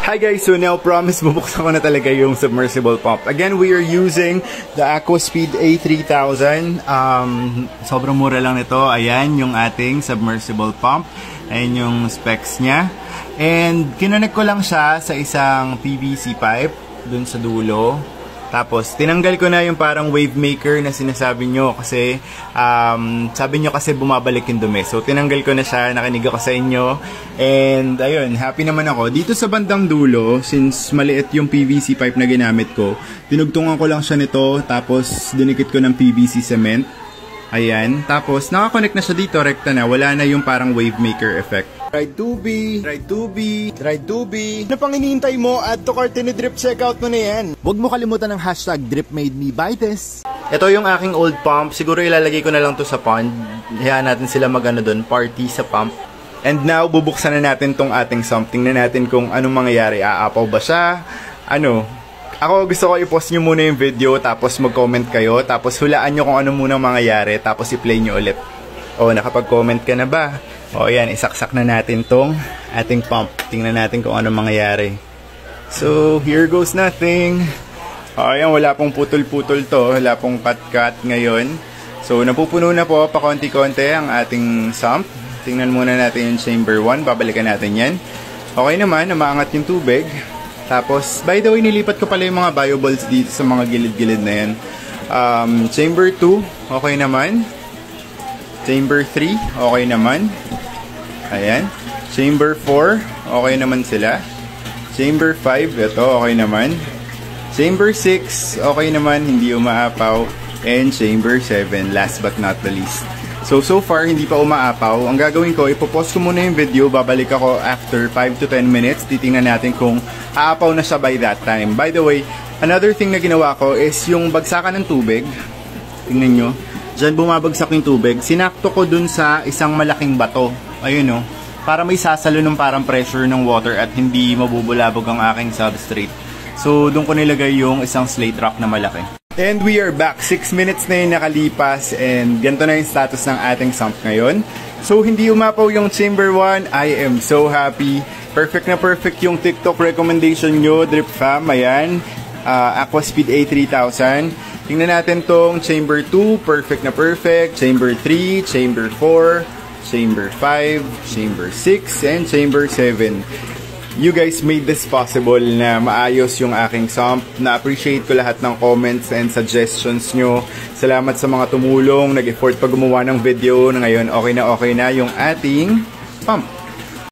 Hi guys, so now promise bubuksan ko na talaga yung submersible pump. Again, we are using the Aquaspeed A3000. Sobrang mura lang nito. Ayan yung ating submersible pump. Ayan yung specs niya. And kinonect ko lang siya sa isang PVC pipe dun sa dulo. Tapos, tinanggal ko na yung parang wave maker na sinasabi nyo kasi sabi nyo kasi bumabalik yung dumi. So, tinanggal ko na siya, nakinig ako sa inyo. And, ayun, happy naman ako. Dito sa bandang dulo, since maliit yung PVC pipe na ginamit ko, tinugtungan ko lang siya nito, tapos dinikit ko ng PVC cement. Ayan. Tapos, nakakonect na siya dito, rekta na. Wala na yung parang wave maker effect. Dry tubi, dry tubi, dry tubi. Ano pang hinihintay mo? Add to cart and drip checkout mo na yan. Huwag mo kalimutan ng hashtag DripMadeMeByTes. Ito yung aking old pump. Siguro ilalagay ko na lang to sa pond. Hayaan natin sila mag-ano doon, party sa pump. And now, bubuksan na natin tong ating sump. Tingnan natin kung anong mangyayari. Aapaw ba siya? Ano? Ako gusto ko i-post nyo muna yung video, tapos mag-comment kayo, tapos hulaan nyo kung ano muna mangyayari, tapos i-play nyo ulit. O, nakapag-comment ka na ba? O, yan, isaksak na natin tong ating pump. Tingnan natin kung ano mangyayari. So, here goes nothing. O, yan, wala pong putol-putol to. Wala pong cut-cut ngayon. So, napupuno na po pa konti-konti ang ating sump. Tingnan muna natin yung chamber 1. Babalikan natin yan. Okay naman, umaangat yung tubig. Tapos, by the way, nilipat ko pala yung mga bio balls dito sa mga gilid-gilid na yan. Chamber 2, okay naman. Chamber 3, okay naman. Ayan. Chamber 4, okay naman sila. Chamber 5, ito, okay naman. Chamber 6, okay naman, hindi umaapaw. And Chamber 7, last but not the least. So far, hindi pa umaapaw. Ang gagawin ko, ipopost ko muna yung video. Babalik ako after 5 to 10 minutes. Titingnan natin kung aapaw na siya by that time. By the way, another thing na ginawa ko is yung bagsakan ng tubig. Tingnan nyo. Diyan bumabagsak yung tubig. Sinakto ko dun sa isang malaking bato. Ayun o. Para may sasalo ng parang pressure ng water at hindi mabubulabog ang aking substrate. So, dun ko nilagay yung isang slate rock na malaki. And we are back. 6 minutes na yung nakalipas and ganito na yung status ng ating sump ngayon. So, hindi umapaw yung chamber 1. I am so happy. Perfect na perfect yung TikTok recommendation nyo, Drip Fam. Ayan. Aquaspeed A3000. Tingnan natin tong chamber 2. Perfect na perfect. Chamber 3, chamber 4, chamber 5, chamber 6, and chamber 7. You guys made this possible na maayos yung aking sump. Na-appreciate ko lahat ng comments and suggestions nyo. Salamat sa mga tumulong, nag-effort pa gumawa ng video na ngayon okay na yung ating pump.